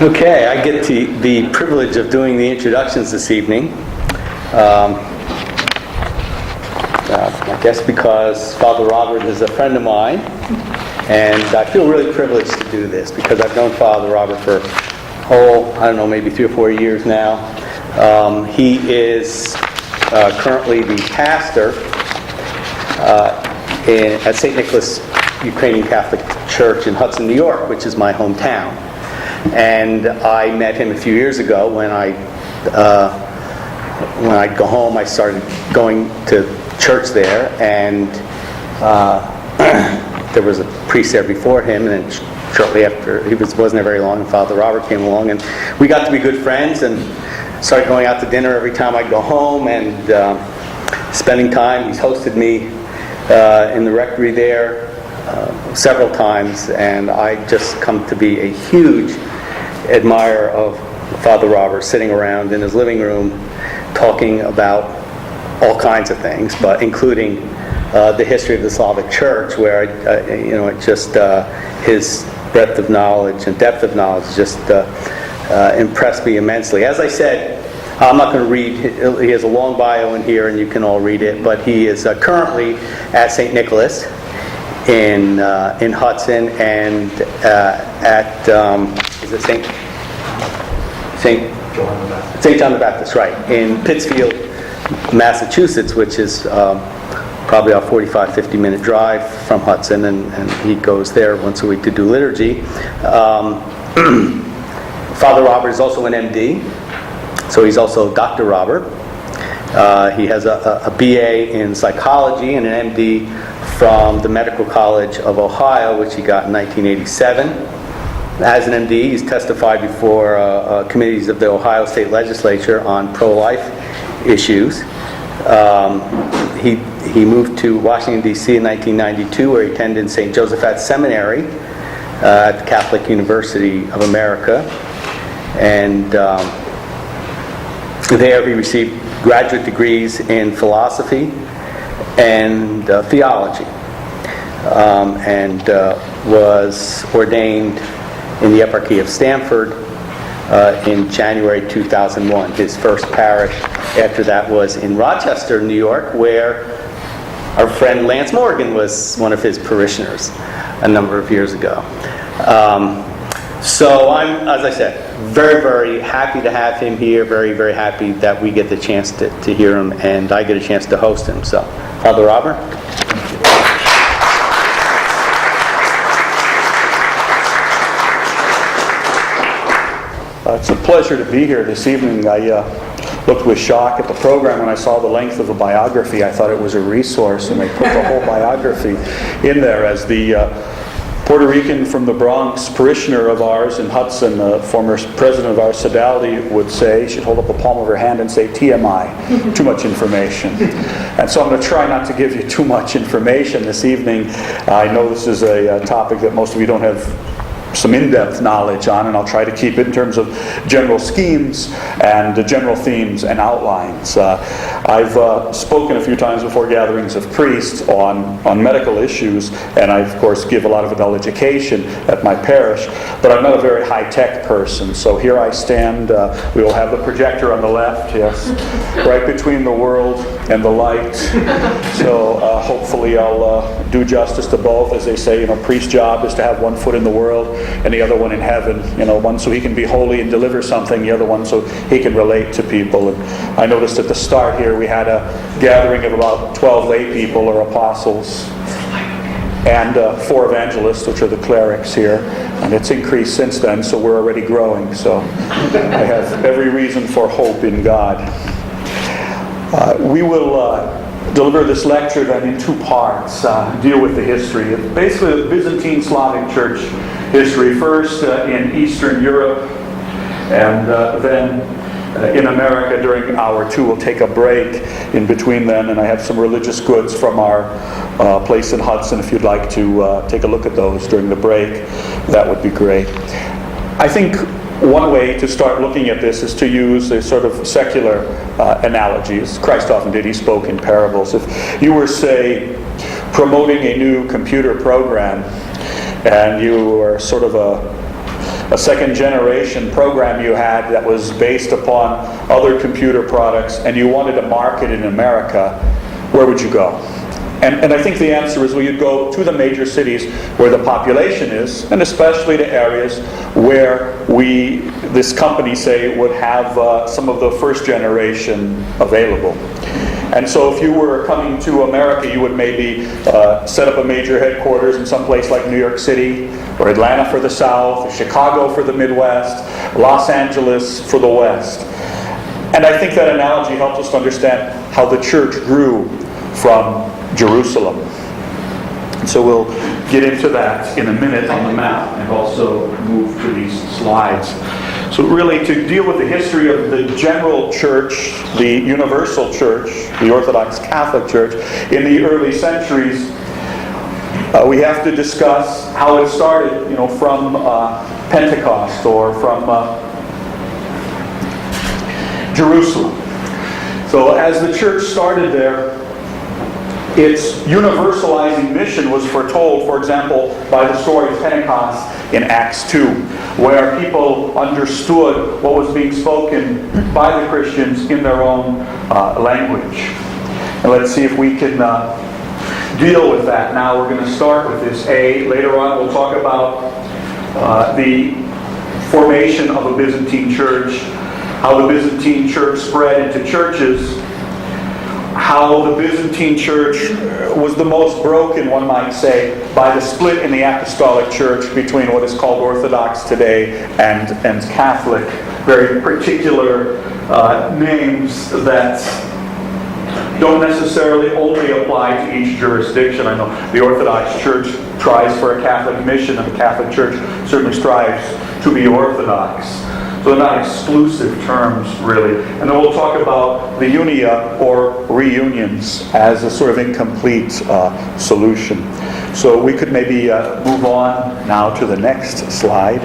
Okay, I get the privilege of doing the introductions this evening. I guess because Father Robert is a friend of mine, and I feel really privileged to do this because I've known Father Robert for, I don't know, maybe 3 or 4 years now. He is currently the pastor at St. Nicholas Ukrainian Catholic Church in Hudson, New York, which is my hometown. And I met him a few years ago when I'd go home. I started going to church there, and there was a priest there before him, and then shortly after, wasn't there very long, and Father Robert came along, and we got to be good friends, and started going out to dinner every time I'd go home, and spending time. He's hosted me in the rectory there several times, and I just come to be a huge admirer of Father Robert, sitting around in his living room talking about all kinds of things, but including the history of the Slavic Church, where his breadth of knowledge and depth of knowledge just impressed me immensely. As I said, I'm not going to read. He has a long bio in here, and you can all read it. But he is currently at St. Nicholas in Hudson, and at is it St. John the Baptist, right, in Pittsfield, Massachusetts, which is probably a 45-50 minute drive from Hudson, and he goes there once a week to do liturgy. Father Robert is also an MD, so he's also Dr. Robert. He has a BA in psychology and an MD from the Medical College of Ohio, which he got in 1987. As an MD, he's testified before committees of the Ohio State Legislature on pro-life issues. He moved to Washington, D.C. in 1992, where he attended St. Josephat's Seminary at the Catholic University of America. And there he received graduate degrees in philosophy and theology, and was ordained in the Eparchy of Stamford in January 2001. His first parish after that was in Rochester, New York, where our friend Lance Morgan was one of his parishioners a number of years ago. So I'm, as I said, very, very happy to have him here, very, very happy that we get the chance to hear him, and I get a chance to host him. So, Father Robert? It's a pleasure to be here this evening. I looked with shock at the program when I saw the length of the biography. I thought it was a resource, and they put the whole biography in there. As the Puerto Rican from the Bronx, parishioner of ours in Hudson, the former president of our sodality, would say, she'd hold up the palm of her hand and say, TMI, too much information. And so I'm going to try not to give you too much information this evening. I know this is a topic that most of you don't have some in-depth knowledge on, and I'll try to keep it in terms of general schemes and general themes and outlines. I've spoken a few times before gatherings of priests on medical issues, and I, of course, give a lot of adult education at my parish, but I'm not a very high-tech person, so here I stand. We will have the projector on the left, yes, right between the world and the light. So hopefully I'll do justice to both. As they say, priest's job is to have one foot in the world and the other one in heaven. One so he can be holy and deliver something, the other one so he can relate to people. And I noticed at the start here we had a gathering of about 12 lay people or apostles and 4 evangelists, which are the clerics here. And it's increased since then, so we're already growing. So I have every reason for hope in God. We will deliver this lecture then in 2 parts, deal with the history. Basically the Byzantine Slavic Church history, first in Eastern Europe, and then in America during hour 2. We'll take a break in between then, and I have some religious goods from our place in Hudson. If you'd like to take a look at those during the break, that would be great. I think one way to start looking at this is to use a sort of secular analogies. Christ often did. He spoke in parables. If you were, say, promoting a new computer program, and you were sort of a second-generation program you had that was based upon other computer products, and you wanted to market in America, where would you go? And I think the answer is, well, you'd go to the major cities where the population is, and especially to areas where this company, say, would have some of the first generation available. And so if you were coming to America, you would maybe set up a major headquarters in some place like New York City, or Atlanta for the South, or Chicago for the Midwest, Los Angeles for the West. And I think that analogy helps us to understand how the church grew from Jerusalem. So we'll get into that in a minute on the map and also move to these slides. So really, to deal with the history of the general church, the universal church, the Orthodox Catholic Church, in the early centuries, we have to discuss how it started, from Pentecost or from Jerusalem. So as the church started there, its universalizing mission was foretold, for example, by the story of Pentecost in Acts 2, where people understood what was being spoken by the Christians in their own language. And let's see if we can deal with that. Now we're going to start with this A. Later on we'll talk about the formation of a Byzantine church, how the Byzantine church spread into churches, how the Byzantine church was the most broken, one might say, by the split in the apostolic church between what is called Orthodox today and Catholic. Very particular names that don't necessarily only apply to each jurisdiction. I know the Orthodox Church tries for a Catholic mission, and the Catholic Church certainly strives to be Orthodox. So they're not exclusive terms, really. And then we'll talk about the unia, or reunions, as a sort of incomplete solution. So we could maybe move on now to the next slide.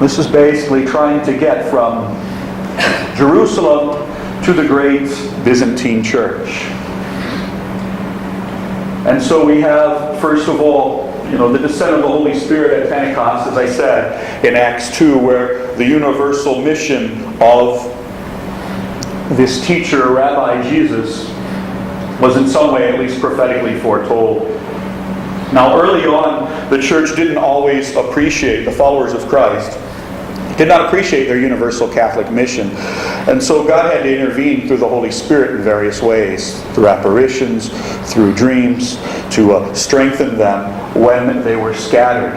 This is basically trying to get from Jerusalem to the Great Byzantine Church. And so we have, first of all, the descent of the Holy Spirit at Pentecost, as I said, in Acts 2, where the universal mission of this teacher, Rabbi Jesus, was in some way at least prophetically foretold. Now, early on, the church didn't always appreciate, the followers of Christ did not appreciate their universal Catholic mission. And so God had to intervene through the Holy Spirit in various ways, through apparitions, through dreams, to strengthen them when they were scattered.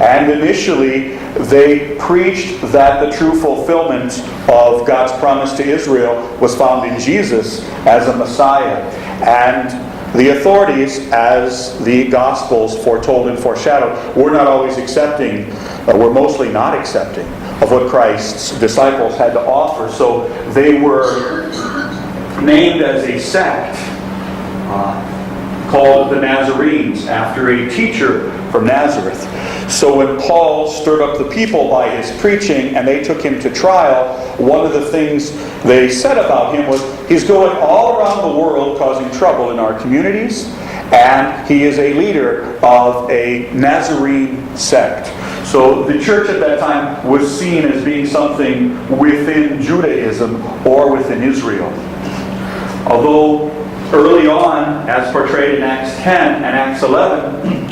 And initially, they preached that the true fulfillment of God's promise to Israel was found in Jesus as a Messiah. And the authorities, as the Gospels foretold and foreshadowed, were not always accepting, were mostly not accepting of what Christ's disciples had to offer. So they were named as a sect called the Nazarenes, after a teacher from Nazareth. So when Paul stirred up the people by his preaching and they took him to trial, one of the things they said about him was, he's going all around the world causing trouble in our communities, and he is a leader of a Nazarene sect. So the church at that time was seen as being something within Judaism or within Israel. Although early on, as portrayed in Acts 10 and Acts 11,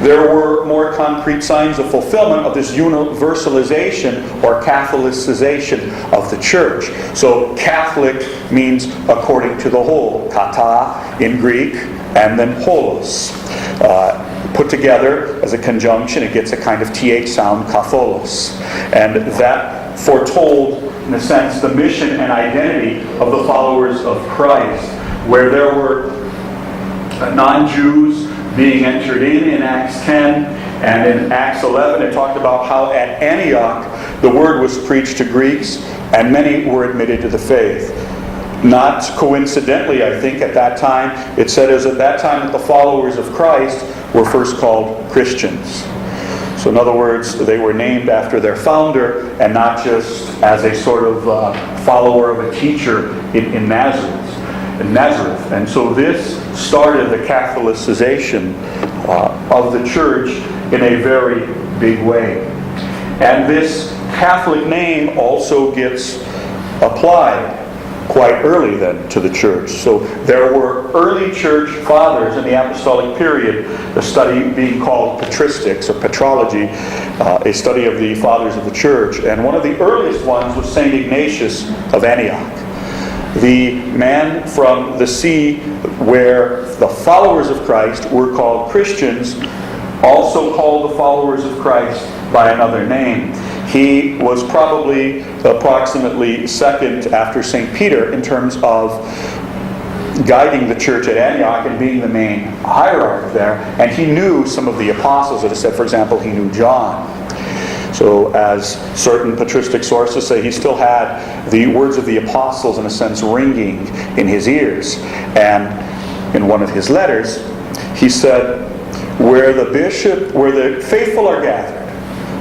there were more concrete signs of fulfillment of this universalization or Catholicization of the church. So Catholic means according to the whole, kata in Greek, and then holos. Put together as a conjunction, it gets a kind of th sound, katholos. And that foretold, in a sense, the mission and identity of the followers of Christ, where there were non-Jews being entered in Acts 10, and in Acts 11 it talked about how at Antioch the word was preached to Greeks and many were admitted to the faith. Not coincidentally, I think, at that time, it said as at that time that the followers of Christ were first called Christians. So in other words, they were named after their founder and not just as a sort of follower of a teacher in Nazareth. And so this started the Catholicization of the church in a very big way. And this Catholic name also gets applied quite early then to the church. So there were early church fathers in the apostolic period, the study being called patristics or patrology, a study of the fathers of the church. And one of the earliest ones was St. Ignatius of Antioch, the man from the sea where the followers of Christ were called Christians, also called the followers of Christ by another name. He was probably approximately second after St. Peter in terms of guiding the church at Antioch and being the main hierarch there. And he knew some of the apostles. It is said, for example, he knew John. So as certain patristic sources say, he still had the words of the apostles, in a sense, ringing in his ears. And in one of his letters, he said, where the faithful are gathered,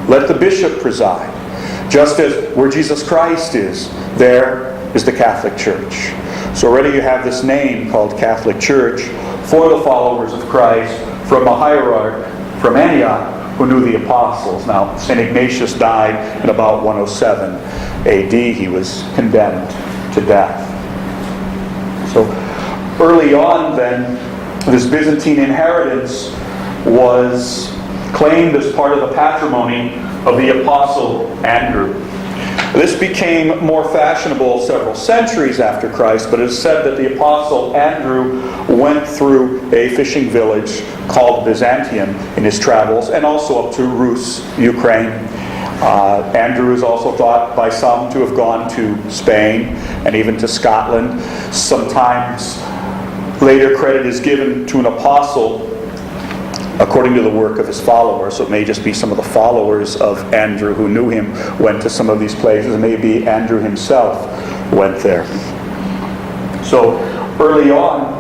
let the bishop preside. Just as where Jesus Christ is, there is the Catholic Church. So already you have this name called Catholic Church for the followers of Christ from a hierarch from Antioch who knew the apostles. Now, St. Ignatius died in about 107 AD. He was condemned to death. So early on then, this Byzantine inheritance was claimed as part of the patrimony of the Apostle Andrew. This became more fashionable several centuries after Christ, but it is said that the Apostle Andrew went through a fishing village called Byzantium in his travels, and also up to Rus, Ukraine. Andrew is also thought by some to have gone to Spain and even to Scotland. Sometimes later credit is given to an apostle according to the work of his followers. So it may just be some of the followers of Andrew who knew him went to some of these places. Maybe Andrew himself went there. So early on,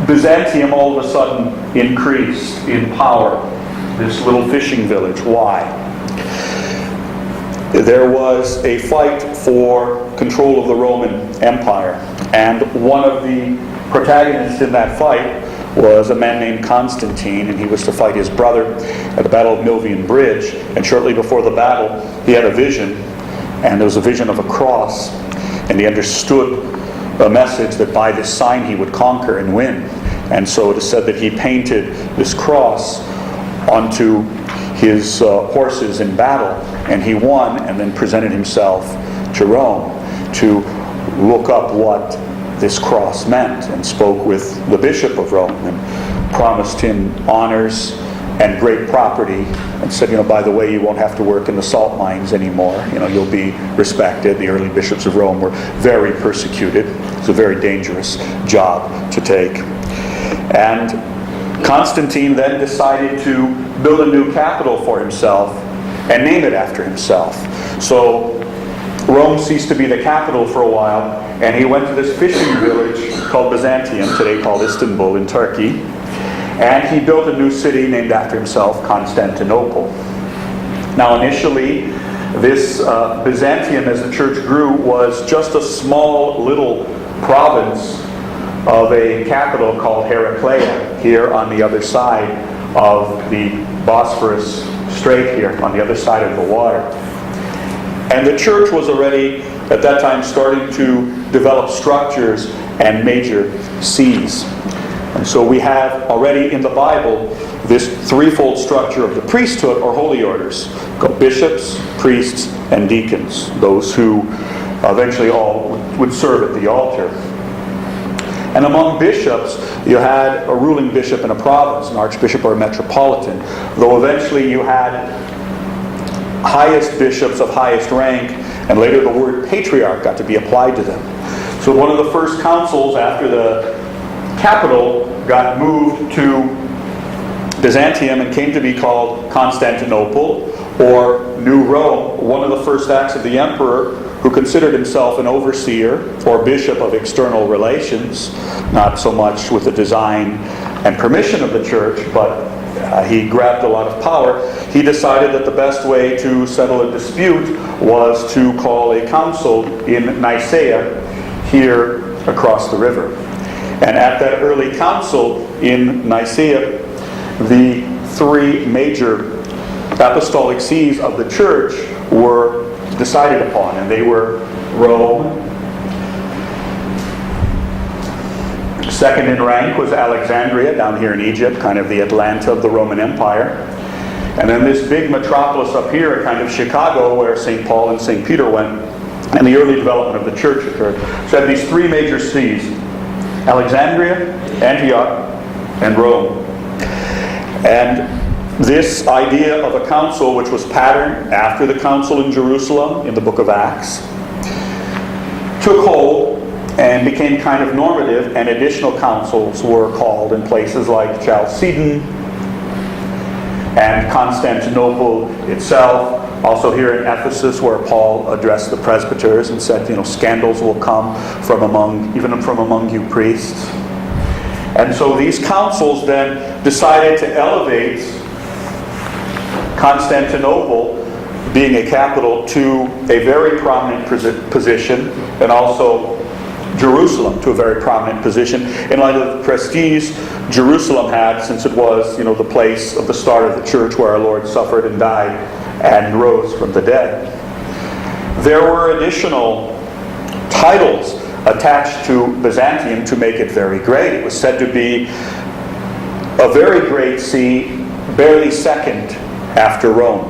Byzantium all of a sudden increased in power. This little fishing village. Why? There was a fight for control of the Roman Empire. And one of the protagonists in that fight was a man named Constantine, and he was to fight his brother at the Battle of Milvian Bridge. And shortly before the battle, he had a vision, and there was a vision of a cross, and he understood a message that by this sign he would conquer and win. And so it is said that he painted this cross onto his horses in battle, and he won, and then presented himself to Rome to look up what this cross meant, and spoke with the Bishop of Rome and promised him honors and great property, and said, by the way, you won't have to work in the salt mines anymore. You'll be respected. The early bishops of Rome were very persecuted. It's a very dangerous job to take. And Constantine then decided to build a new capital for himself and name it after himself. So Rome ceased to be the capital for a while, and he went to this fishing village called Byzantium, today called Istanbul in Turkey. And he built a new city named after himself, Constantinople. Now initially, this Byzantium, as the church grew, was just a small little province of a capital called Heraclea, here on the other side of the Bosphorus Strait here, on the other side of the water. And the church was already, at that time, starting to develop structures and major sees. And so we have already in the Bible this threefold structure of the priesthood or holy orders, called bishops, priests, and deacons, those who eventually all would serve at the altar. And among bishops, you had a ruling bishop in a province, an archbishop or a metropolitan, though eventually you had highest bishops of highest rank, and later the word patriarch got to be applied to them. So one of the first councils after the capital got moved to Byzantium and came to be called Constantinople, or New Rome. One of the first acts of the emperor, who considered himself an overseer or bishop of external relations, not so much with the design and permission of the church, but he grabbed a lot of power. He decided that the best way to settle a dispute was to call a council in Nicaea, here across the river. And at that early council in Nicaea, the three major apostolic sees of the church were decided upon, and they were Rome. Second in rank was Alexandria, down here in Egypt, kind of the Atlanta of the Roman Empire. And then this big metropolis up here, kind of Chicago, where St. Paul and St. Peter went, and the early development of the church occurred. So you had these three major sees: Alexandria, Antioch, and Rome. And this idea of a council, which was patterned after the council in Jerusalem in the book of Acts, took hold and became kind of normative, and additional councils were called in places like Chalcedon and Constantinople itself. Also here in Ephesus, where Paul addressed the presbyters and said, scandals will come even from among you priests. And so these councils then decided to elevate Constantinople, being a capital, to a very prominent position, and also Jerusalem to a very prominent position, in light of the prestige Jerusalem had, since it was, the place of the start of the church, where our Lord suffered and died and rose from the dead. There were additional titles attached to Byzantium to make it very great. It was said to be a very great see, barely second after Rome.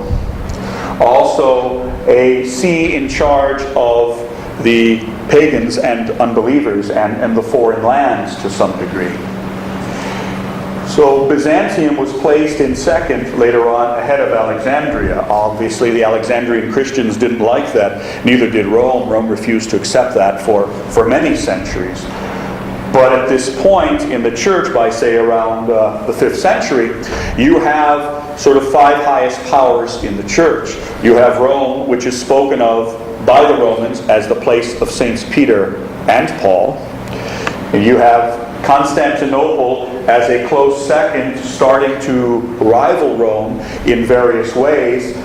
Also, a see in charge of the pagans and unbelievers and the foreign lands to some degree. So Byzantium was placed in second later on, ahead of Alexandria. Obviously the Alexandrian Christians didn't like that, neither did Rome. Rome refused to accept that for many centuries. But at this point in the church, by say around the 5th century, you have sort of five highest powers in the church. You have Rome, which is spoken of by the Romans as the place of Saints Peter and Paul. And you have Constantinople as a close second, starting to rival Rome in various ways.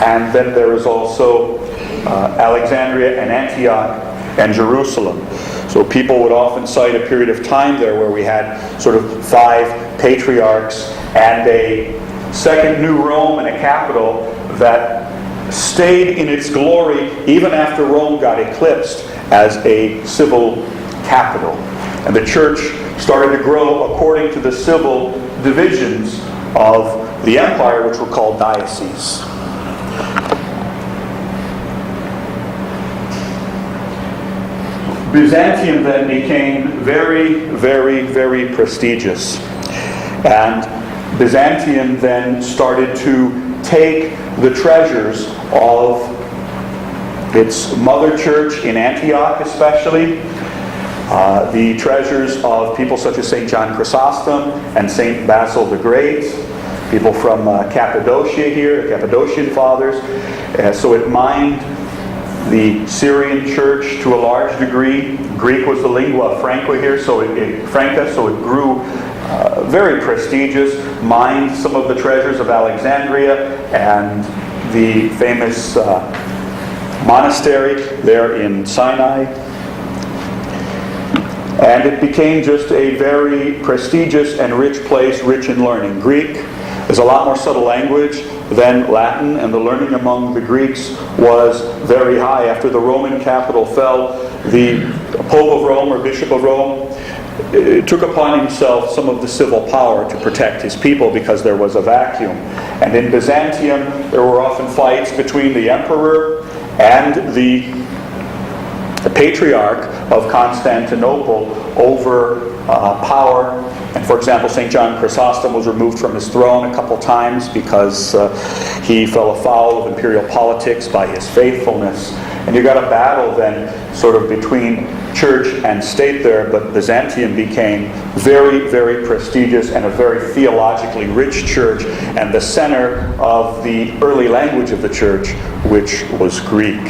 And then there is also Alexandria and Antioch and Jerusalem. So people would often cite a period of time there where we had sort of five patriarchs and a second New Rome and a capital that stayed in its glory even after Rome got eclipsed as a civil capital. And the church started to grow according to the civil divisions of the empire, which were called dioceses. Byzantium then became very, very, very prestigious. And Byzantium then started to take the treasures of its mother church in Antioch especially, the treasures of people such as St. John Chrysostom and St. Basil the Great, people from Cappadocia here, the Cappadocian fathers. So it mined the Syrian church to a large degree. Greek was the lingua franca here, so it grew very prestigious, mined some of the treasures of Alexandria and the famous monastery there in Sinai. And it became just a very prestigious and rich place, rich in learning. Greek is a lot more subtle language than Latin, and the learning among the Greeks was very high. After the Roman capital fell, the Pope of Rome or Bishop of Rome took upon himself some of the civil power to protect his people because there was a vacuum. And in Byzantium, there were often fights between the emperor and the patriarch of Constantinople over power. And for example, St. John Chrysostom was removed from his throne a couple times because he fell afoul of imperial politics by his faithfulness. And you got a battle then sort of between church and state there, but Byzantium became very, very prestigious and a very theologically rich church, and the center of the early language of the church, which was Greek.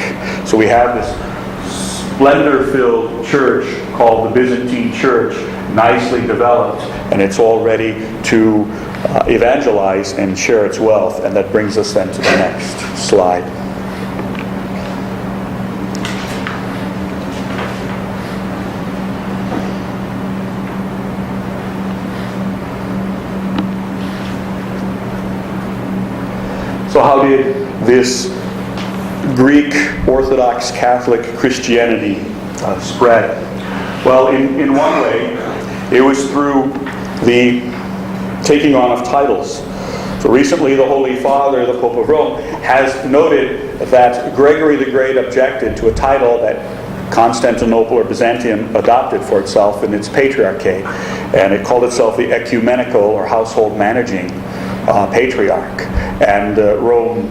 So we have this splendor-filled church called the Byzantine Church, nicely developed, and it's all ready to evangelize and share its wealth. And that brings us then to the next slide. So how did this Greek Orthodox Catholic Christianity spread? Well, in one way, it was through the taking on of titles. So recently, the Holy Father, the Pope of Rome, has noted that Gregory the Great objected to a title that Constantinople or Byzantium adopted for itself in its patriarchate, and it called itself the ecumenical or household managing patriarch. And Rome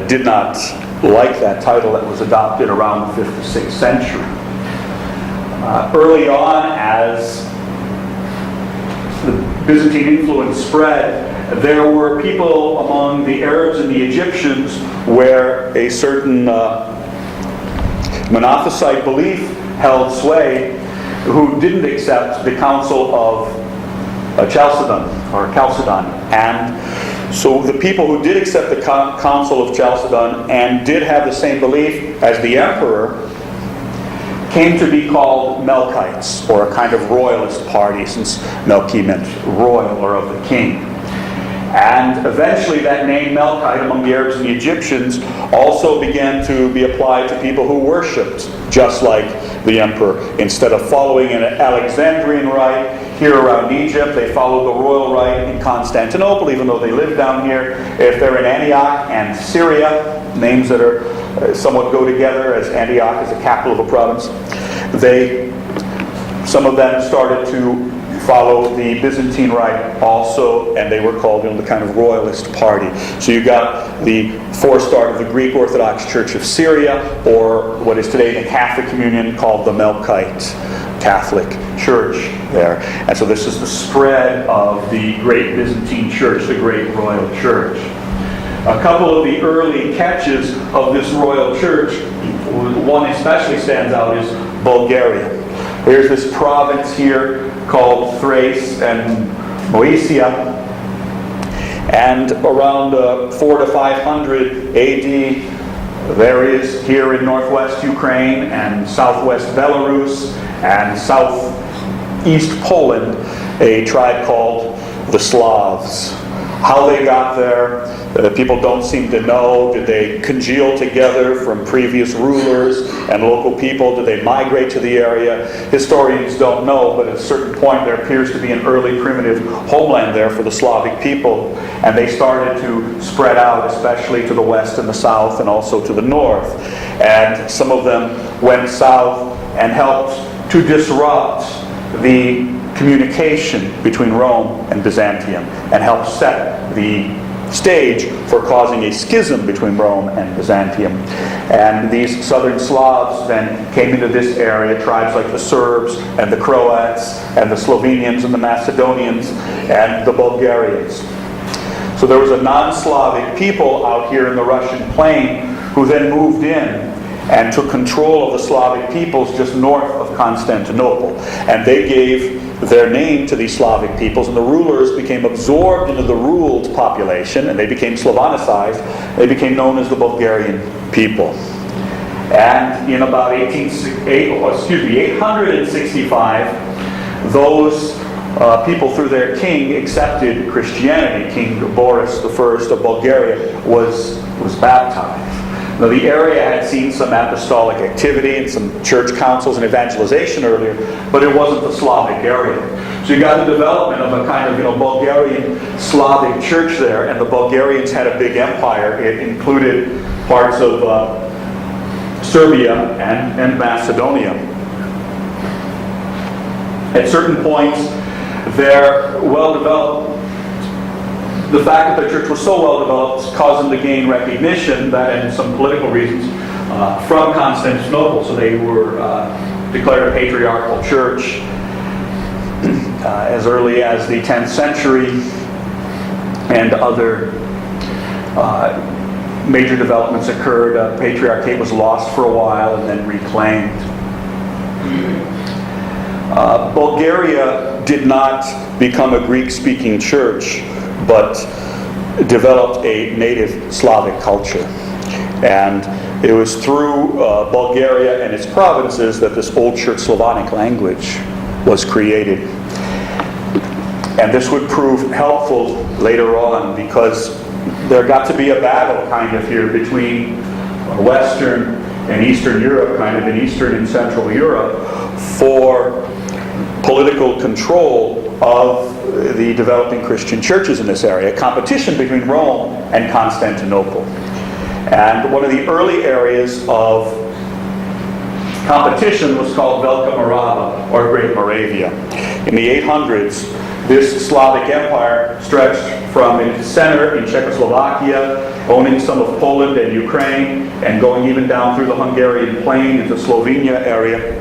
did not like that title that was adopted around the 5th or 6th century. Early on, as the Byzantine influence spread, there were people among the Arabs and the Egyptians where a certain Monophysite belief held sway, who didn't accept the Council of Chalcedon. And so the people who did accept the Council of Chalcedon and did have the same belief as the emperor came to be called Melkites, or a kind of royalist party, since Melki meant royal or of the king. And eventually that name Melkite among the Arabs and the Egyptians also began to be applied to people who worshipped just like the emperor. Instead of following an Alexandrian rite here around Egypt, they followed the royal rite in Constantinople, even though they lived down here. If they're in Antioch and Syria, names that are somewhat go together, as Antioch is the capital of a province, some of them started to follow the Byzantine rite also, and they were called the kind of royalist party. So you got the forestart of the Greek Orthodox Church of Syria, or what is today the Catholic Communion, called the Melkite Catholic Church there. And so this is the spread of the Great Byzantine Church, the Great Royal Church. A couple of the early catches of this royal church, one especially stands out, is Bulgaria. There's this province here called Thrace and Moesia, and around 400 to 500 AD, there is here in northwest Ukraine and southwest Belarus and southeast Poland a tribe called the Slavs. How they got there, people don't seem to know. Did they congeal together from previous rulers and local people? Did they migrate to the area? Historians don't know, but at a certain point there appears to be an early primitive homeland there for the Slavic people, and they started to spread out, especially to the west and the south and also to the north. And some of them went south and helped to disrupt the communication between Rome and Byzantium, and helped set the stage for causing a schism between Rome and Byzantium. And these southern Slavs then came into this area, tribes like the Serbs and the Croats and the Slovenians and the Macedonians and the Bulgarians. So there was a non-Slavic people out here in the Russian plain who then moved in and took control of the Slavic peoples just north of Constantinople. And they gave their name to these Slavic peoples, and the rulers became absorbed into the ruled population, and they became Slavanicized. They became known as the Bulgarian people. And in about 865, those people, through their king, accepted Christianity. King Boris I of Bulgaria was baptized. Now, the area had seen some apostolic activity and some church councils and evangelization earlier, but it wasn't the Slavic area. So you got the development of a kind of Bulgarian Slavic church there, and the Bulgarians had a big empire. It included parts of Serbia and Macedonia. At certain points, they're well developed. The fact that the church was so well developed caused them to gain recognition, that and some political reasons, from Constantinople. So they were declared a patriarchal church as early as the 10th century, and other major developments occurred. Patriarchate was lost for a while and then reclaimed. Bulgaria did not become a Greek-speaking church, but developed a native Slavic culture. And it was through Bulgaria and its provinces that this Old Church Slavonic language was created. And this would prove helpful later on, because there got to be a battle kind of here between Western and Eastern Europe, kind of in Eastern and Central Europe, for political control of the developing Christian churches in this area, competition between Rome and Constantinople. And one of the early areas of competition was called Velika Morava, or Great Moravia. In the 800s, this Slavic empire stretched from its center in Czechoslovakia, owning some of Poland and Ukraine, and going even down through the Hungarian plain into Slovenia area.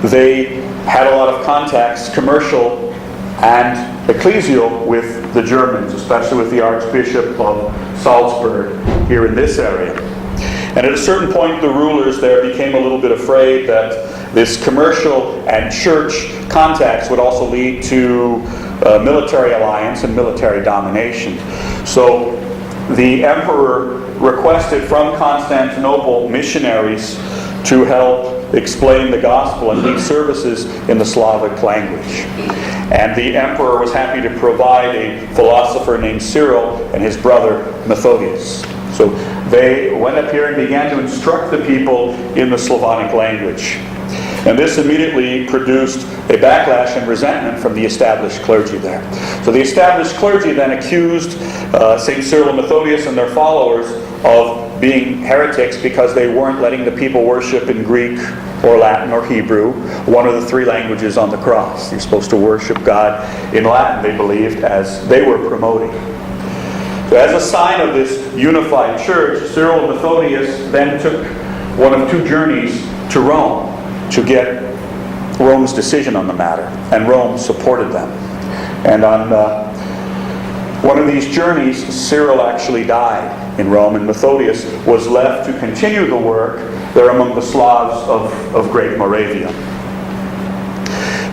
They had a lot of contacts, commercial and ecclesial, with the Germans, especially with the Archbishop of Salzburg here in this area. And at a certain point, the rulers there became a little bit afraid that this commercial and church contacts would also lead to military alliance and military domination. So the emperor requested from Constantinople missionaries to help explain the gospel and lead services in the Slavic language. And the emperor was happy to provide a philosopher named Cyril and his brother Methodius. So they went up here and began to instruct the people in the Slavonic language. And this immediately produced a backlash and resentment from the established clergy there. So the established clergy then accused St. Cyril and Methodius and their followers of being heretics because they weren't letting the people worship in Greek or Latin or Hebrew, one of the three languages on the cross. You're supposed to worship God in Latin, they believed, as they were promoting. So as a sign of this unified church, Cyril and Methodius then took one of two journeys to Rome to get Rome's decision on the matter, and Rome supported them. And on one of these journeys, Cyril actually died in Rome, and Methodius was left to continue the work there among the Slavs of Great Moravia.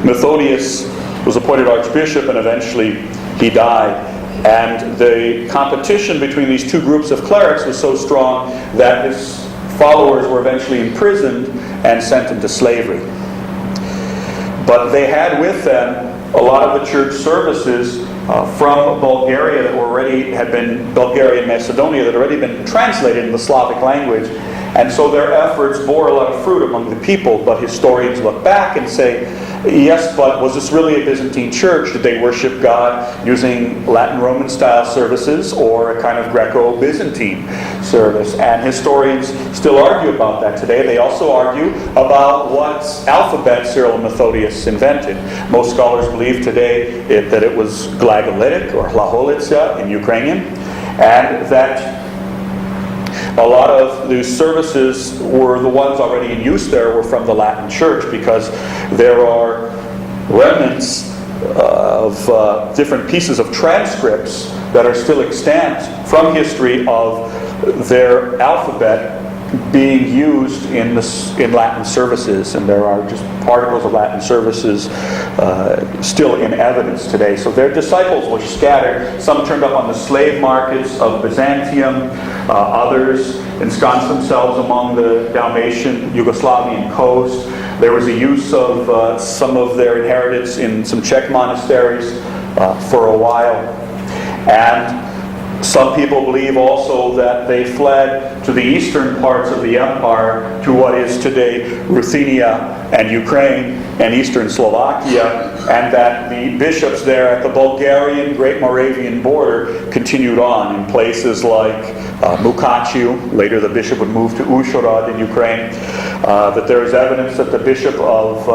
Methodius was appointed archbishop, and eventually he died. And the competition between these two groups of clerics was so strong that his followers were eventually imprisoned and sent into slavery. But they had with them a lot of the church services from Bulgaria that Bulgaria and Macedonia that had already been translated in the Slavic language. And so their efforts bore a lot of fruit among the people. But historians look back and say, yes, but was this really a Byzantine church? Did they worship God using Latin Roman style services or a kind of Greco-Byzantine service? And historians still argue about that today. They also argue about what alphabet Cyril and Methodius invented. Most scholars believe today that it was Glagolitic or Hlaholitsa in Ukrainian, and that a lot of the services were the ones already in use there were from the Latin Church, because there are remnants of different pieces of transcripts that are still extant from history of their alphabet being used in Latin services, and there are just particles of Latin services still in evidence today. So their disciples were scattered. Some turned up on the slave markets of Byzantium. Others ensconced themselves among the Dalmatian, Yugoslavian coast. There was a use of some of their inheritance in some Czech monasteries for a while. And some people believe also that they fled to the eastern parts of the empire, to what is today Ruthenia and Ukraine and eastern Slovakia, and that the bishops there at the Bulgarian Great Moravian border continued on in places like Mukachu. Later the bishop would move to Uzhhorod in Ukraine. That there is evidence that the bishop of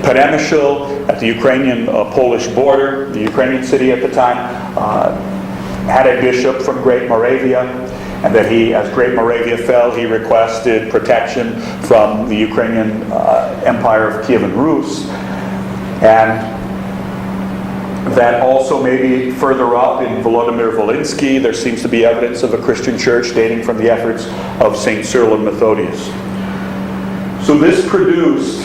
Peremyshl at the Ukrainian-Polish border, the Ukrainian city at the time, had a bishop from Great Moravia, and that he, as Great Moravia fell, he requested protection from the Ukrainian Empire of Kievan Rus. And that also maybe further up in Volodymyr Volynski, there seems to be evidence of a Christian church dating from the efforts of St. Cyril and Methodius. So this produced,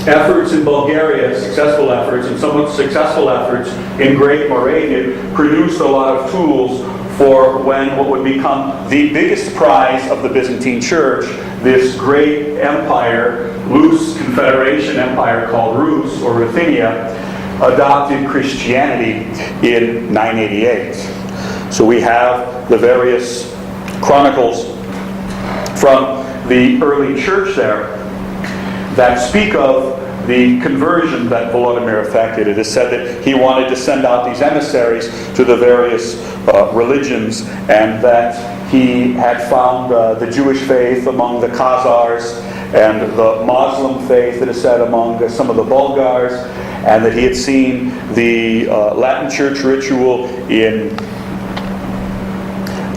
efforts in Bulgaria, successful efforts, and somewhat successful efforts in Great Moravia, produced a lot of tools for when what would become the biggest prize of the Byzantine Church, this great empire, loose confederation empire called Rus, or Ruthenia, adopted Christianity in 988. So we have the various chronicles from the early church there that speak of the conversion that Volodymyr effected. It is said that he wanted to send out these emissaries to the various religions, and that he had found the Jewish faith among the Khazars and the Muslim faith, it is said, among some of the Bulgars, and that he had seen the Latin church ritual in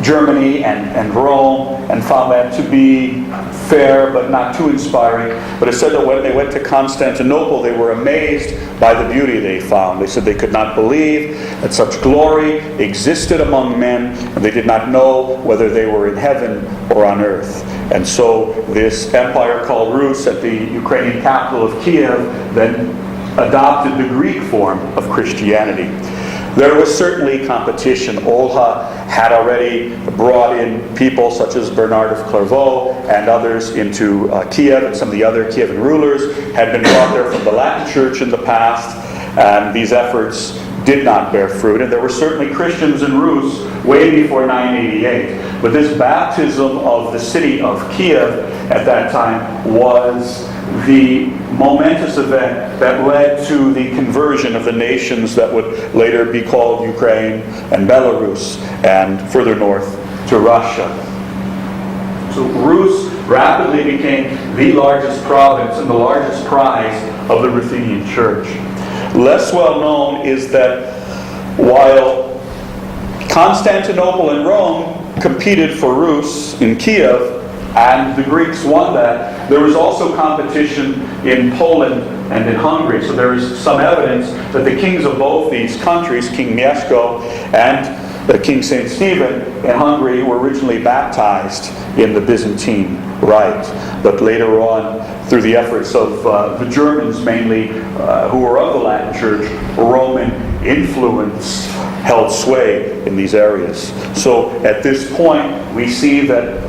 Germany and Rome, and found that to be fair but not too inspiring. But it said that when they went to Constantinople, they were amazed by the beauty they found. They said they could not believe that such glory existed among men, and they did not know whether they were in heaven or on earth. And so this empire called Rus at the Ukrainian capital of Kiev then adopted the Greek form of Christianity. There was certainly competition. Olha had already brought in people such as Bernard of Clairvaux and others into Kiev, and some of the other Kievan rulers had been brought there from the Latin Church in the past, and these efforts did not bear fruit. And there were certainly Christians in Rus way before 988. But this baptism of the city of Kiev at that time was the momentous event that led to the conversion of the nations that would later be called Ukraine and Belarus, and further north to Russia. So Rus rapidly became the largest province and the largest prize of the Ruthenian Church. Less well known is that while Constantinople and Rome competed for Rus in Kiev, and the Greeks won that, there was also competition in Poland and in Hungary. So there is some evidence that the kings of both these countries, King Mieszko and King St. Stephen in Hungary, were originally baptized in the Byzantine rite. But later on, through the efforts of the Germans mainly, who were of the Latin Church, Roman influence held sway in these areas. So at this point, we see that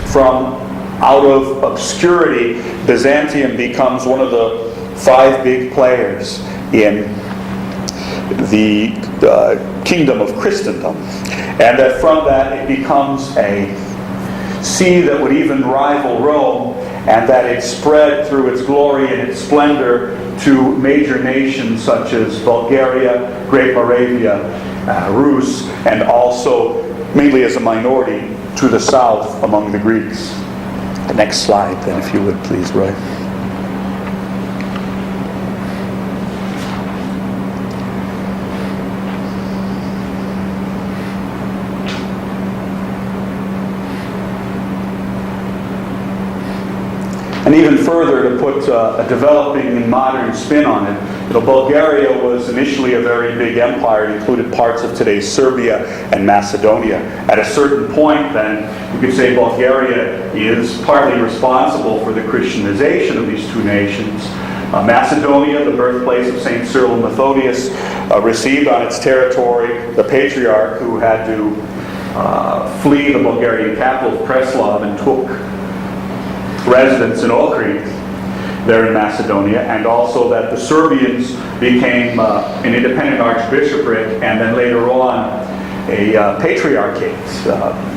from out of obscurity, Byzantium becomes one of the 5 big players in the kingdom of Christendom. And that from that it becomes a see that would even rival Rome, and that it spread through its glory and its splendor to major nations such as Bulgaria, Great Moravia, Rus, and also, mainly as a minority, to the south among the Greeks. The next slide, then, if you would, please, Roy. And even further to put a developing and modern spin on it. Bulgaria was initially a very big empire. It included parts of today's Serbia and Macedonia. At a certain point, then, you could say Bulgaria is partly responsible for the Christianization of these two nations. Macedonia, the birthplace of St. Cyril and Methodius, received on its territory the patriarch who had to flee the Bulgarian capital of Preslav and took residence in Ohrid, there in Macedonia, and also that the Serbians became an independent archbishopric, and then later on a patriarchate,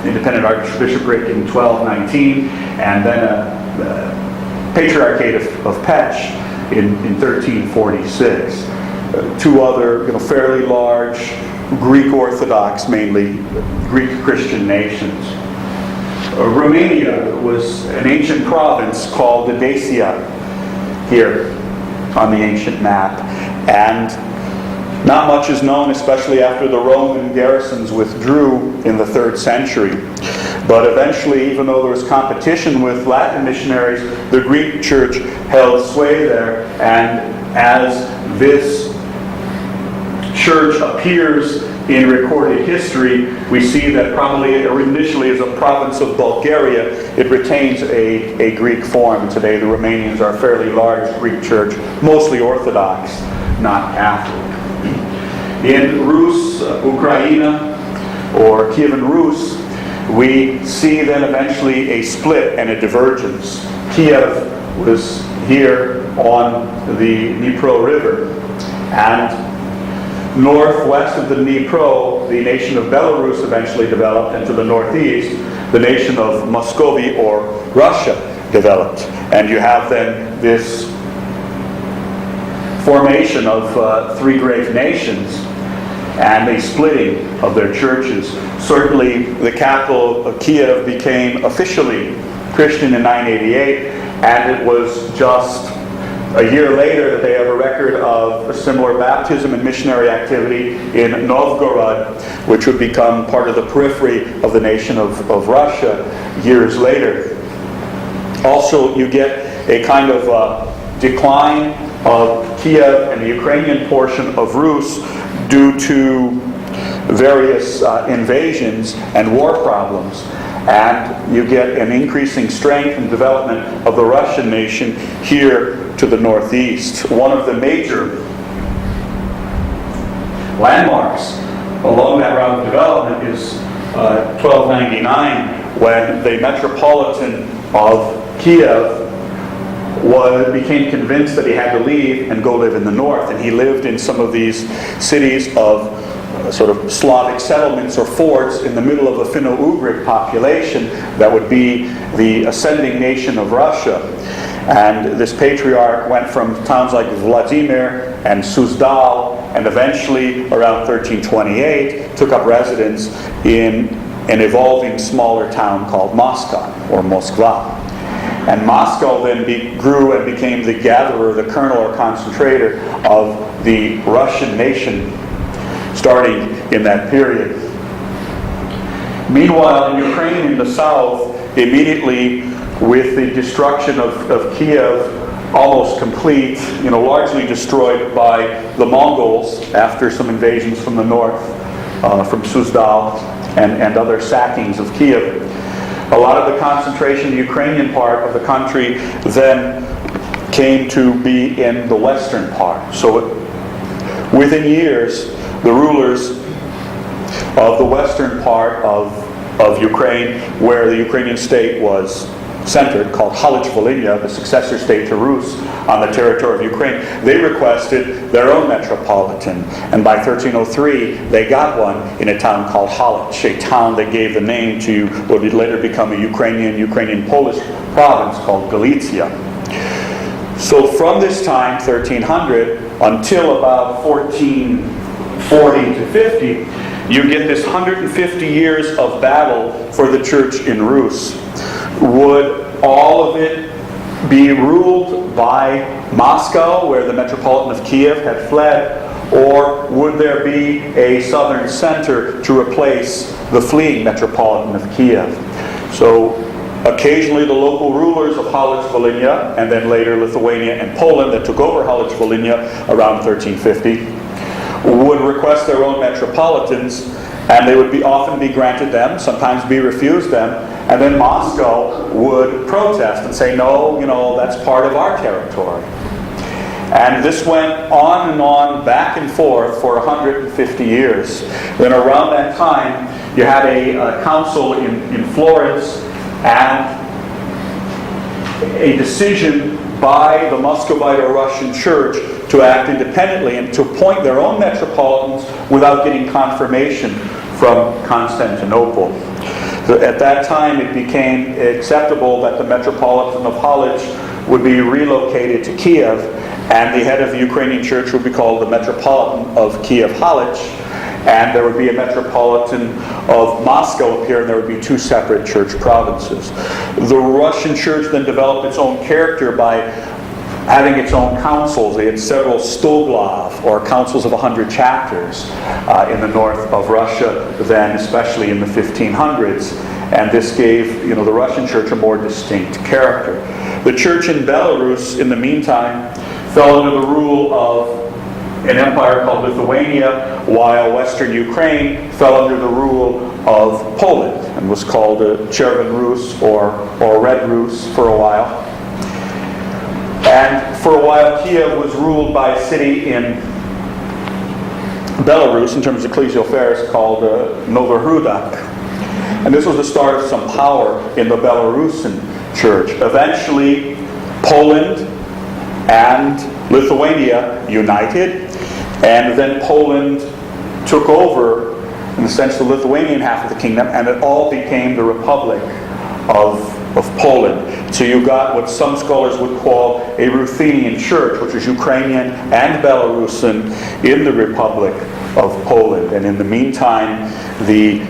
independent archbishopric in 1219, and then a patriarchate of Pech in 1346. Two other fairly large Greek Orthodox, mainly Greek Christian nations. Romania was an ancient province called Dacia here on the ancient map, and not much is known, especially after the Roman garrisons withdrew in the 3rd century. But eventually, even though there was competition with Latin missionaries, the Greek church held sway there, and as this church appears in recorded history, we see that probably initially as a province of Bulgaria, it retains a Greek form. Today the Romanians are a fairly large Greek church, mostly Orthodox, not Catholic. In Rus, Ukraine, or Kievan Rus, we see then eventually a split and a divergence. Kiev was here on the Dnipro River, and northwest of the Dnipro, the nation of Belarus eventually developed, and to the northeast, the nation of Muscovy or Russia developed. And you have then this formation of three great nations and a splitting of their churches. Certainly, the capital of Kiev became officially Christian in 988, and it was just a year later that they have a record of a similar baptism and missionary activity in Novgorod, which would become part of the periphery of the nation of Russia years later. Also, you get a kind of decline of Kiev and the Ukrainian portion of Rus due to various invasions and war problems. And you get an increasing strength and development of the Russian nation here to the northeast. One of the major landmarks along that route of development is 1299, when the Metropolitan of Kiev became convinced that he had to leave and go live in the north. And he lived in some of these cities of sort of Slavic settlements or forts in the middle of a Finno-Ugric population that would be the ascending nation of Russia. And this patriarch went from towns like Vladimir and Suzdal, and eventually around 1328 took up residence in an evolving smaller town called Moscow or Moskva. And Moscow then grew and became the gatherer, the kernel or concentrator of the Russian nation, starting in that period. Meanwhile, in Ukraine, in the south, immediately with the destruction of Kiev almost complete, largely destroyed by the Mongols after some invasions from the north, from Suzdal and other sackings of Kiev. A lot of the concentration, the Ukrainian part of the country, then came to be in the western part. So within years, the rulers of the western part of Ukraine, where the Ukrainian state was centered, called Halych-Volhynia, the successor state to Rus on the territory of Ukraine, they requested their own metropolitan. And by 1303, they got one in a town called Halych, a town that gave the name to what would later become a Ukrainian-Polish province called Galicia. So from this time, 1300, until about 1440 to 50, you get this 150 years of battle for the church in Rus. Would all of it be ruled by Moscow, where the Metropolitan of Kiev had fled, or would there be a southern center to replace the fleeing Metropolitan of Kiev? So Occasionally the local rulers of Halych-Volhynia, and then later Lithuania and Poland that took over Halych-Volhynia around 1350, would request their own metropolitans, and they would often be granted them, sometimes be refused them, and then Moscow would protest and say, no, that's part of our territory. And this went on and on, back and forth for 150 years. Then around that time, you had a council in Florence, and a decision by the Muscovite or Russian Church to act independently and to appoint their own metropolitans without getting confirmation from Constantinople. So at that time, it became acceptable that the Metropolitan of Halych would be relocated to Kiev, and the head of the Ukrainian Church would be called the Metropolitan of Kiev-Halych, and there would be a Metropolitan of Moscow up here, and there would be two separate church provinces. The Russian Church then developed its own character by having its own councils. They had several Stoglav, or councils of 100 chapters, in the north of Russia, then especially in the 1500s. And this gave the Russian Church a more distinct character. The church in Belarus, in the meantime, fell under the rule of an empire called Lithuania, while Western Ukraine fell under the rule of Poland and was called Kievan Rus or Red Rus for a while. And for a while, Kiev was ruled by a city in Belarus, in terms of ecclesial affairs, called Novohrudak. And this was the start of some power in the Belarusian church. Eventually, Poland and Lithuania united, and then Poland took over, in a sense, the Lithuanian half of the kingdom, and it all became the Republic of Poland. So you got what some scholars would call a Ruthenian church, which is Ukrainian and Belarusian, in the Republic of Poland. And in the meantime, the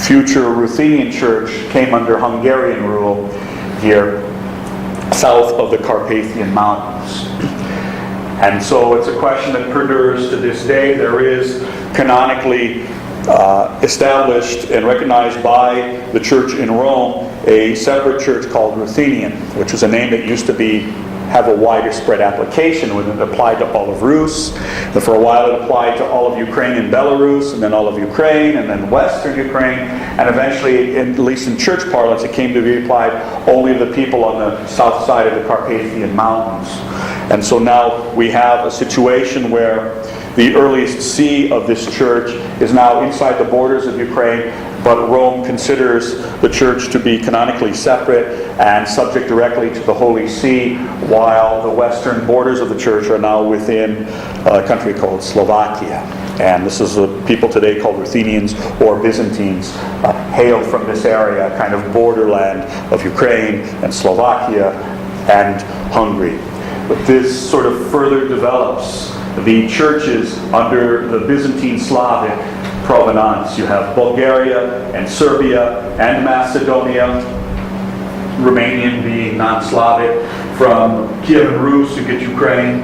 future Ruthenian church came under Hungarian rule here, south of the Carpathian Mountains. And so it's a question that perdures to this day. There is canonically established and recognized by the church in Rome a separate church called Ruthenian, which was a name that used to have a wider spread application when it applied to all of Rus. And for a while it applied to all of Ukraine and Belarus, and then all of Ukraine, and then Western Ukraine, and eventually, at least in church parlance, it came to be applied only to the people on the south side of the Carpathian Mountains. And so now we have a situation where the earliest see of this church is now inside the borders of Ukraine, but Rome considers the church to be canonically separate and subject directly to the Holy See, while the western borders of the church are now within a country called Slovakia. And this is the people today called Ruthenians or Byzantines, hail from this area, kind of borderland of Ukraine and Slovakia and Hungary. But this sort of further develops the churches under the Byzantine Slavic provenance. You have Bulgaria and Serbia and Macedonia, Romanian being non-Slavic. From Kievan Rus you get Ukraine,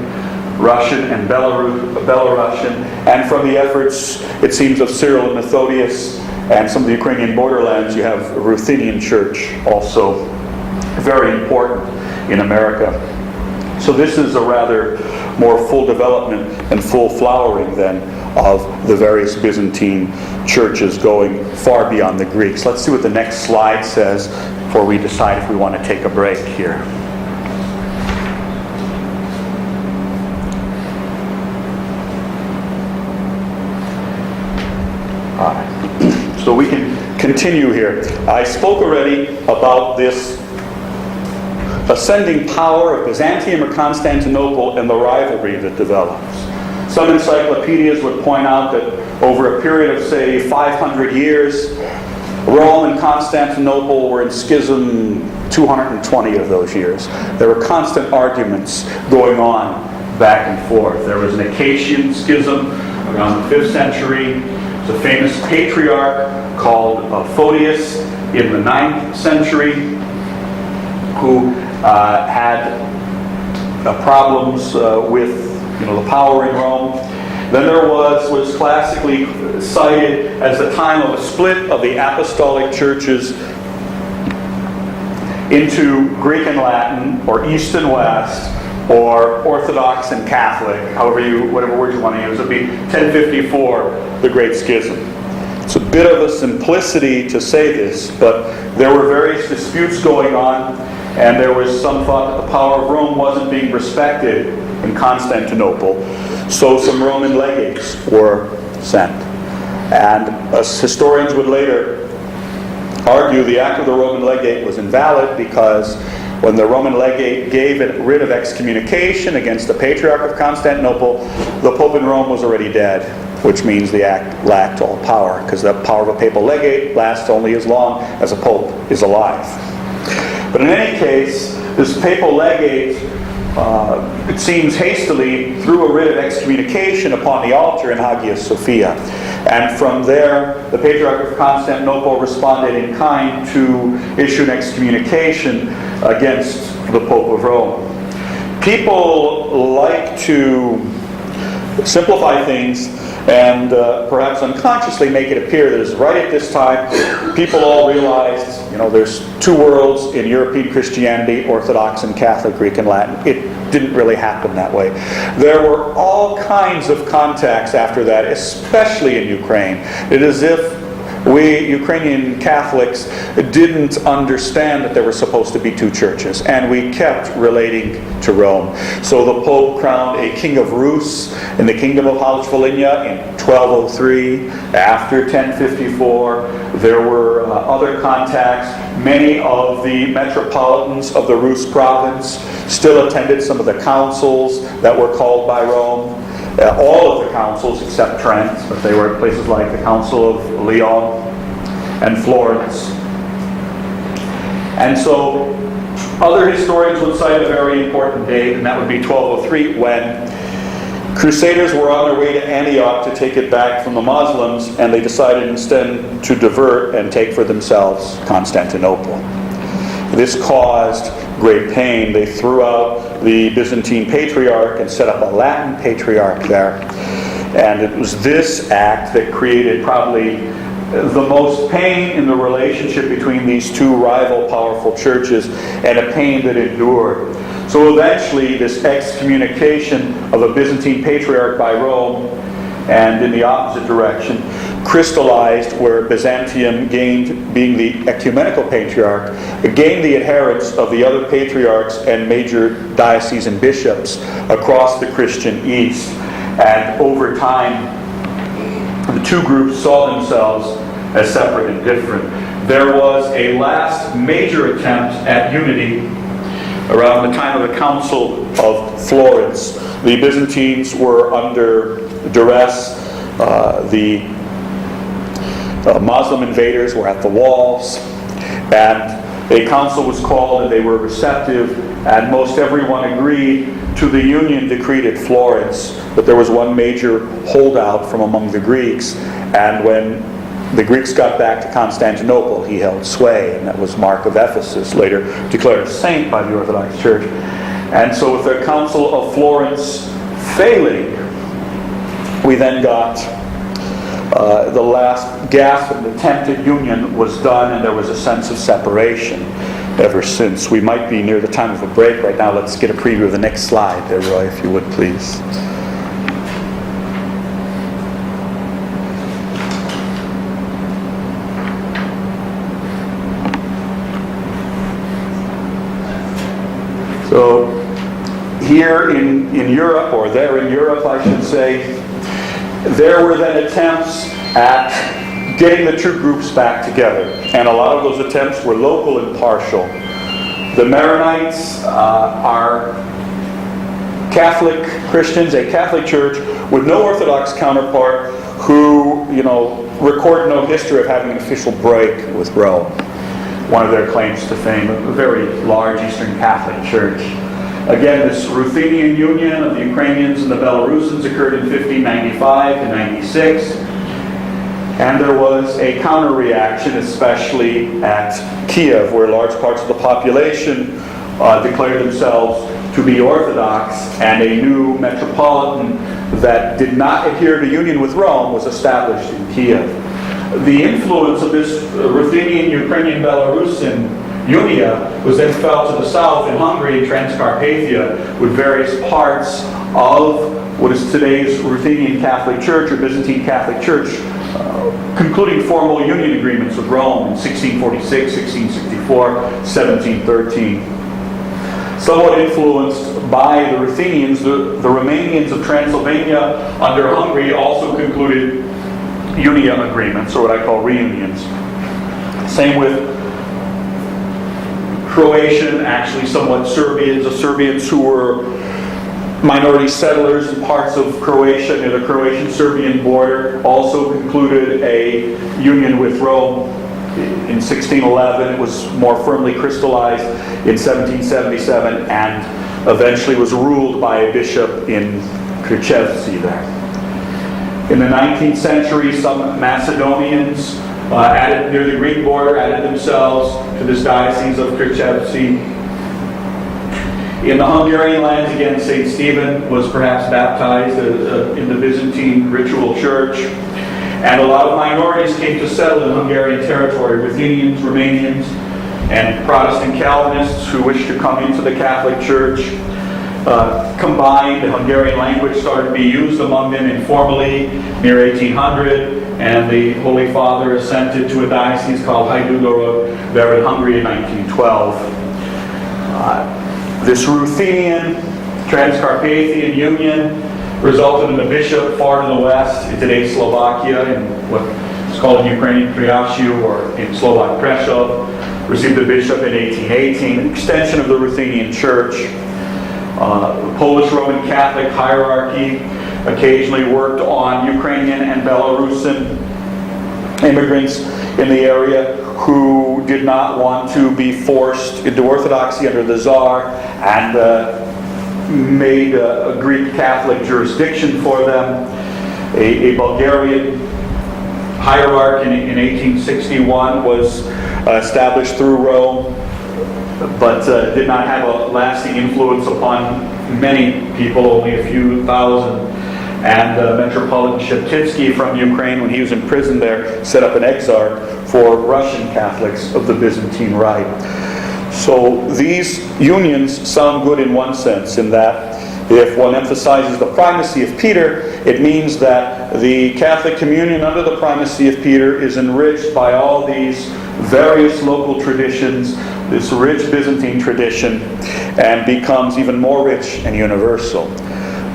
Russian and Belarusian. And from the efforts, it seems, of Cyril and Methodius and some of the Ukrainian borderlands, you have a Ruthenian church, also very important in America. So this is a rather more full development and full flowering then of the various Byzantine churches, going far beyond the Greeks. Let's see what the next slide says before we decide if we want to take a break here. So we can continue here. I spoke already about this ascending power of Byzantium or Constantinople and the rivalry that develops. Some encyclopedias would point out that over a period of, say, 500 years, Rome and Constantinople were in schism 220 of those years. There were constant arguments going on back and forth. There was an Acacian schism around the 5th century. There's a famous patriarch called Photius in the 9th century who had problems with the power in Rome. Then there was classically cited as the time of a split of the apostolic churches into Greek and Latin, or East and West, or Orthodox and Catholic, whatever word you want to use. It would be 1054, the Great Schism. It's a bit of a simplicity to say this, but there were various disputes going on, and there was some thought that the power of Rome wasn't being respected in Constantinople, so some Roman legates were sent. And as historians would later argue, the act of the Roman legate was invalid because when the Roman legate gave it writ of excommunication against the Patriarch of Constantinople, the Pope in Rome was already dead, which means the act lacked all power, because the power of a papal legate lasts only as long as a pope is alive. But in any case, this papal legate, it seems hastily, threw a writ of excommunication upon the altar in Hagia Sophia. And from there, the Patriarch of Constantinople responded in kind to issue an excommunication against the Pope of Rome. People like to simplify things and perhaps unconsciously make it appear that it's right at this time people all realized, there's two worlds in European Christianity, Orthodox and Catholic, Greek and Latin. It didn't really happen that way. There were all kinds of contacts after that, especially in Ukraine. It is as if we Ukrainian Catholics didn't understand that there were supposed to be two churches, and we kept relating to Rome. So the Pope crowned a King of Rus in the Kingdom of Halych-Volhynia in 1203. After 1054, there were other contacts. Many of the metropolitans of the Rus province still attended some of the councils that were called by Rome. All of the councils except Trent, but they were at places like the Council of Lyon and Florence. And so other historians would cite a very important date, and that would be 1203, when Crusaders were on their way to Antioch to take it back from the Muslims, and they decided instead to divert and take for themselves Constantinople. This caused great pain. They threw out the Byzantine Patriarch and set up a Latin Patriarch there. And it was this act that created probably the most pain in the relationship between these two rival powerful churches, and a pain that endured. So eventually this excommunication of a Byzantine Patriarch by Rome, and in the opposite direction, crystallized where Byzantium gained, being the ecumenical patriarch, gained the adherents of the other patriarchs and major diocesan bishops across the Christian East. And over time, the two groups saw themselves as separate and different. There was a last major attempt at unity around the time of the Council of Florence. The Byzantines were under duress. The Muslim invaders were at the walls, and a council was called, and they were receptive, and most everyone agreed to the union decreed at Florence. But there was one major holdout from among the Greeks, and when the Greeks got back to Constantinople, he held sway, and that was Mark of Ephesus, later declared a saint by the Orthodox Church. And so with the Council of Florence failing, we then got the last gasp of an attempted union was done, and there was a sense of separation ever since. We might be near the time of a break right now. Let's get a preview of the next slide there, Roy, if you would, please. So here in Europe, or there in Europe, I should say, there were then attempts at getting the two groups back together. And a lot of those attempts were local and partial. The Maronites are Catholic Christians, a Catholic church with no Orthodox counterpart, who, record no history of having an official break with Rome. One of their claims to fame, a very large Eastern Catholic church. Again, this Ruthenian union of the Ukrainians and the Belarusians occurred in 1595 to 96. And there was a counter-reaction, especially at Kiev, where large parts of the population declared themselves to be Orthodox, and a new metropolitan that did not adhere to union with Rome was established in Kiev. The influence of this Ruthenian, Ukrainian, Belarusian Unia was then felt to the south in Hungary and Transcarpathia, with various parts of what is today's Ruthenian Catholic Church or Byzantine Catholic Church, concluding formal union agreements with Rome in 1646, 1664, 1713. Somewhat influenced by the Ruthenians, the Romanians of Transylvania under Hungary also concluded Unia agreements, or what I call reunions. Same with Croatian, actually somewhat Serbians. The Serbians who were minority settlers in parts of Croatia near the Croatian-Serbian border also concluded a union with Rome in 1611. It was more firmly crystallized in 1777 and eventually was ruled by a bishop in Krichevci there. In the 19th century, some Macedonians added near the Greek border, added themselves to this diocese of Krichevci. In the Hungarian lands, again, St. Stephen was perhaps baptized in the Byzantine ritual church. And a lot of minorities came to settle in Hungarian territory, Ruthenians, Romanians, and Protestant Calvinists who wished to come into the Catholic Church. Combined, the Hungarian language started to be used among them informally near 1800, and the Holy Father assented to a diocese called Hajdúgorod there in Hungary in 1912. This Ruthenian, Transcarpathian union resulted in a bishop far to the west in today's Slovakia, in what is called in Ukrainian Priashiu, or in Slovak Prešov, received a bishop in 1818, an extension of the Ruthenian Church. The Polish Roman Catholic hierarchy occasionally worked on Ukrainian and Belarusian immigrants in the area who did not want to be forced into Orthodoxy under the Tsar, and made a Greek Catholic jurisdiction for them. A Bulgarian hierarch in 1861 was established through Rome, but did not have a lasting influence upon many people, only a few thousand. And Metropolitan Sheptitsky from Ukraine, when he was in prison there, set up an exarch for Russian Catholics of the Byzantine Rite. So these unions sound good in one sense, in that if one emphasizes the primacy of Peter, it means that the Catholic communion under the primacy of Peter is enriched by all these various local traditions, this rich Byzantine tradition, and becomes even more rich and universal.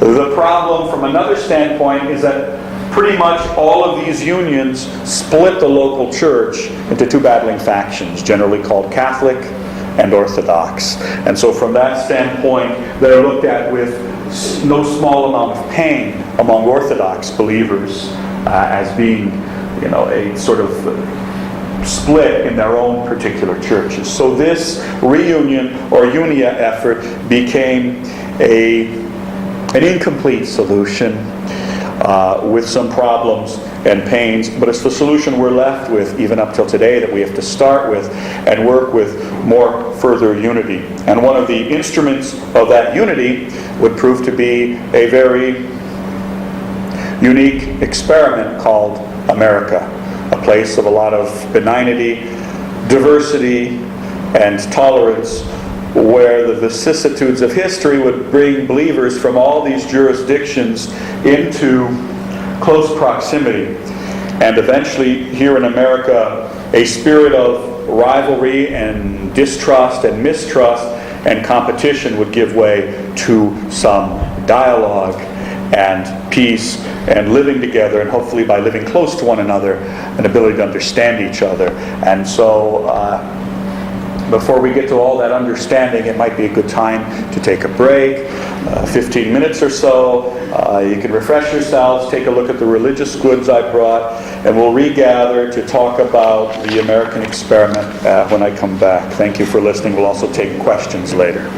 The problem from another standpoint is that pretty much all of these unions split the local church into two battling factions, generally called Catholic and Orthodox. And so from that standpoint, they're looked at with no small amount of pain among Orthodox believers as being, a sort of split in their own particular churches. So this reunion or unia effort became an incomplete solution with some problems and pains, but it's the solution we're left with even up till today that we have to start with and work with more further unity. And one of the instruments of that unity would prove to be a very unique experiment called America, a place of a lot of benignity, diversity, and tolerance, where the vicissitudes of history would bring believers from all these jurisdictions into close proximity. And eventually, here in America, a spirit of rivalry and distrust and mistrust and competition would give way to some dialogue and peace and living together, and hopefully by living close to one another, an ability to understand each other. And so before we get to all that understanding, it might be a good time to take a break, 15 minutes or so. You can refresh yourselves, take a look at the religious goods I brought, and we'll regather to talk about the American experiment when I come back. Thank you for listening. We'll also take questions later.